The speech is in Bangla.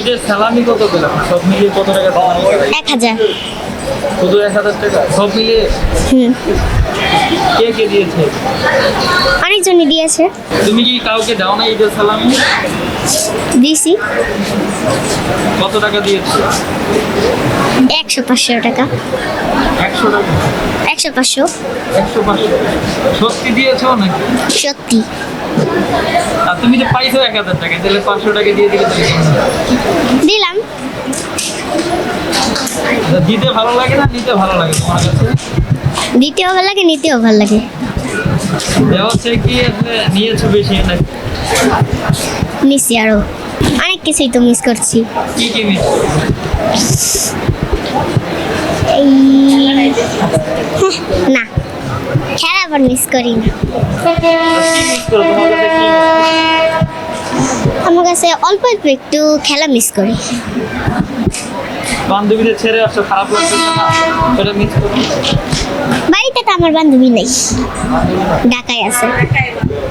ঈদের সালামি কত পেলাম? সব মিলিয়ে কত টাকা সালামি পেলাম? 1000। শুধু 1000 টাকা সব মিলিয়ে? হুম, কে কে দিয়েছে? অনেকজনই দিয়েছে। তুমি কি কাউকে দাও না ঈদের সালামি? দিছি কত টাকা দিয়েছো? 100-500 টাকা। 100 টাকা? 100-500 100-500 সত্যি দিয়েছো নাকি? সত্যি। আর তুমি তো পাইছো 1000 টাকা, তাহলে 500 টাকা দিয়ে দিলে তো দিলাম। দিতে ভালো লাগে না নিতে ভালো লাগে তোমার কাছে? দিতেও ভালো লাগে, নিতেও ভালো লাগে। দেওয়ার চেয়ে কি আসলে নিয়েছো বেশি নাকি? নিছি আরো অনেক কিছুই তো মিস করছি। কি কি মিস? এই না, খেলা আবার মিস করি না। কি মিস করো তোমার কাছে? কি আমার কাছে অল্প অল্প একটু খেলা মিস করি। বান্ধবীদের ছেড়ে আসছো, খারাপ লাগছে না? সেটা মিস করো? বাড়িতে তো আমার বান্ধবী নেই, ঢাকায় আছে।